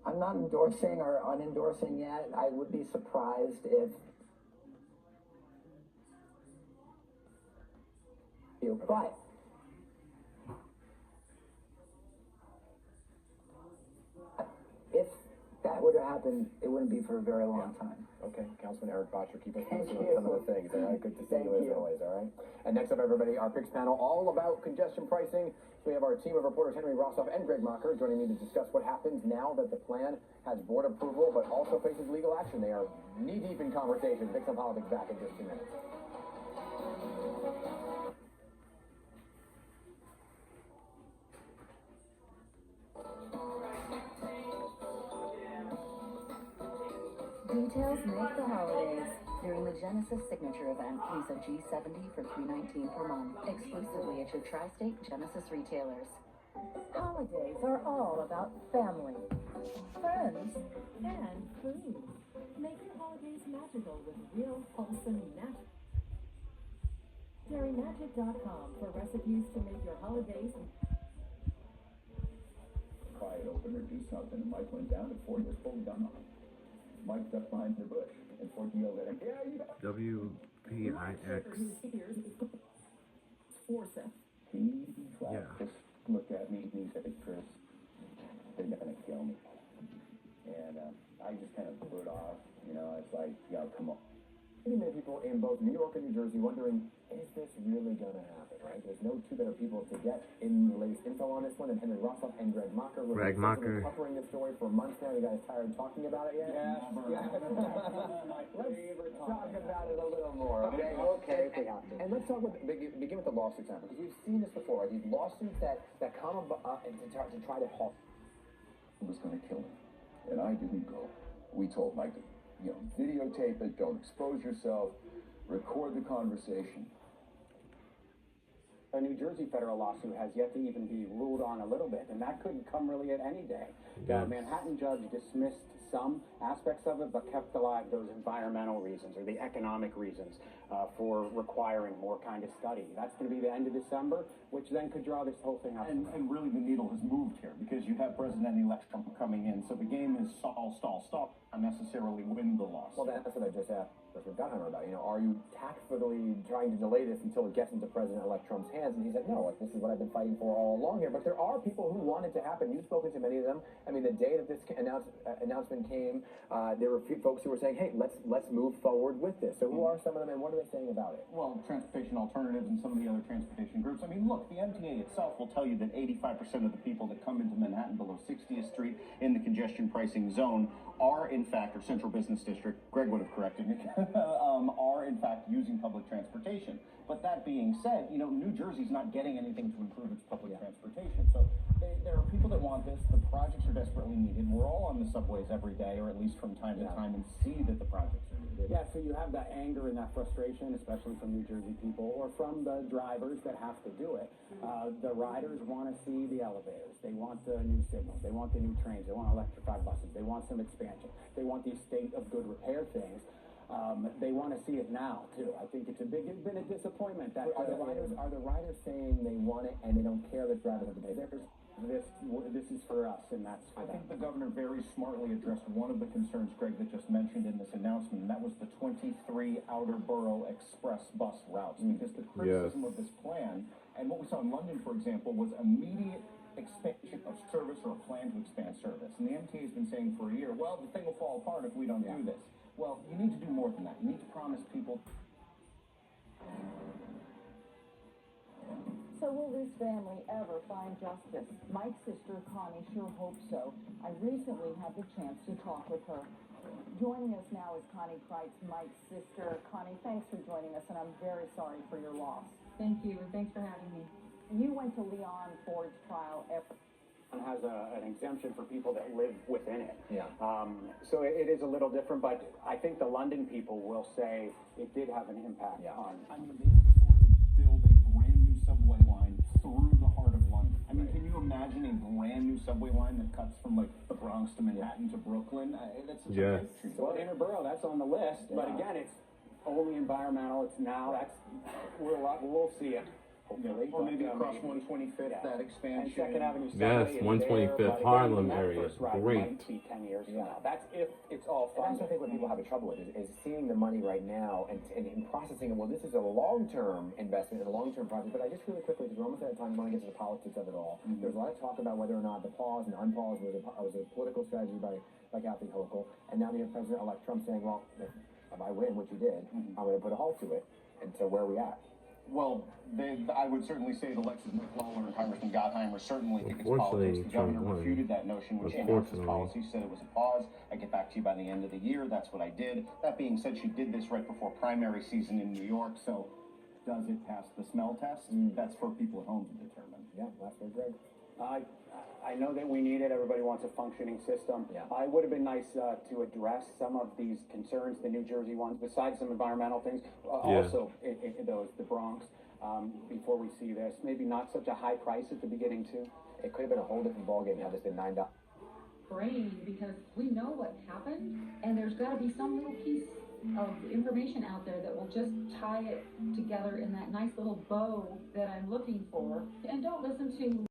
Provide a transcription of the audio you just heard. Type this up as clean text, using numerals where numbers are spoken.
I'm not endorsing or unendorsing yet. I would be surprised if you, but if that would have happened, it wouldn't be for a very long time. Okay, Councilman Eric Botcher, keep us Thank posted on you. some of the things. All right, good to see Thank you as you. always. All right. And next up, everybody, our PIX panel, all about congestion pricing. So we have our team of reporters, Henry Rossoff and Greg Mocker, joining me to discuss what happens now that the plan has board approval, but also faces legal action. They are knee deep in conversation. PIX on Politics back in just 2 minutes. Details make the holidays. During the Genesis Signature event, lease a G70 for $319 per month, exclusively at your tri-state Genesis retailers. Holidays are all about family, friends, and food. Make your holidays magical with real, wholesome magic. DairyMagic.com for recipes to make your holidays. Pry it open or do something, and Mike went down, and Ford was pulled gun on him. Mike ducked behind the bush, and Ford yelled at him, "Yeah, you got WPIX. He Yeah. just looked at me and he said, "Chris, they're gonna kill me." And I just kind of blew it off. You know, it's like, yo, come on. Many people in both New York and New Jersey wondering, is this really going to happen, right? There's no two better people to get in the latest info on this one than Henry Rossoff and Greg Mocker. Greg Mocker. Covering this story for months now. You guys tired of talking about it yet? Yeah. Let's talk about it a little more, okay? Okay. And let's talk with, begin with the lawsuits now, because we've seen this before, right? These lawsuits that come about to try to halt. It was gonna kill him. And I didn't go. We told Mike, you know, videotape it, don't expose yourself, record the conversation. A New Jersey federal lawsuit has yet to even be ruled on a little bit, and that could come really at any day. The Manhattan judge dismissed some aspects of it, but kept alive those environmental reasons or the economic reasons for requiring more kind of study. That's going to be the end of December, which then could draw this whole thing up. And really the needle has moved here because you have President-elect Trump coming in, so the game is stall, not necessarily win the lawsuit. Well, that's what I just asked President Gottheimer about. You know, are you tactfully trying to delay this until it gets into President-elect Trump's hands? And he said, no, like, this is what I've been fighting for all along here. But there are people who want it to happen. You've spoken to many of them. I mean, the day that this announcement came, there were folks who were saying, hey, let's move forward with this. So who are some of them, and what are they saying about it? Well, transportation alternatives and some of the other transportation groups. I mean, look, the MTA itself will tell you that 85% of the people that come into Manhattan below 60th Street in the congestion pricing zone are in fact, or Central Business District, Greg would have corrected me, are in fact using public transportation. But that being said, you know, New Jersey's not getting anything to improve its public transportation. So there are people that want this. The projects are desperately needed. We're all on the subways every day, or at least from time to time, and see that the projects are needed. Yeah, so you have that anger and that frustration, especially from New Jersey people or from the drivers that have to do it. The riders want to see the elevators. They want the new signals. They want the new trains. They want electrified buses. They want some expansion. They want these state of good repair things. They want to see it now too. I think it's been a disappointment that Are the riders saying they want it and they don't care that drivers have to pay? This is for us, and that's for them. I think the governor very smartly addressed one of the concerns Greg that just mentioned in this announcement, and that was the 23 outer borough express bus routes. Because the criticism of this plan, and what we saw in London, for example, was immediate expansion of service or a plan to expand service. And the MTA has been saying for a year, well, the thing will fall apart if we don't do this. Well, you need to do more than that. You need to promise people. So will this family ever find justice? Mike's sister, Connie, sure hopes so. I recently had the chance to talk with her. Joining us now is Connie Kreitz, Mike's sister. Connie, thanks for joining us, and I'm very sorry for your loss. Thank you, and thanks for having me. You went to Leon Ford's trial has an exemption for people that live within it. Yeah. So it is a little different, but I think the London people will say it did have an impact on. I mean, they could afford to build a brand new subway line through the heart of London. I mean, can you imagine a brand new subway line that cuts from like the Bronx to Manhattan to Brooklyn? That's such a great treat. Well, inner borough, that's on the list, but again, it's only environmental. It's now we'll see it. hopefully. Or maybe but, across maybe. 125th, Yeah. that And expansion. Second Avenue Yes, Subway is 125th there, but Harlem that area first is ride great. might be 10 years from Yeah. now. That's if it's all And that's, funded. I think, what people have a trouble with is seeing the money right now and processing it. Well, this is a long-term investment and a long-term project. But I just really quickly, because we're almost out of time, I want to get to the politics of it all. Mhm. There's a lot of talk about whether or not the pause and unpause was a political strategy by Kathy Hochul. And now we have President-elect Trump saying, well, if I win, which he did, Mhm. I'm going to put a halt to it. And so where are we at? Well, I would certainly say the Lexus McClellan and Congressman Gottheimer certainly think it's Unfortunately, politics. The governor Trump won. refuted that notion when she announced his Unfortunately. policy, said it was a pause. I get back to you by the end of the year. That's what I did. That being said, she did this right before primary season in New York. So does it pass the smell test? That's for people at home to determine. Yeah, last word, Greg. I know that we need it. Everybody wants a functioning system. Yeah. I would have been nice to address some of these concerns, the New Jersey ones, besides some environmental things. Also, the Bronx. Before we see this, maybe not such a high price at the beginning too. It could have been a whole different ballgame had this been $9. Brain, because we know what happened, and there's got to be some little piece of information out there that will just tie it together in that nice little bow that I'm looking for. And don't listen to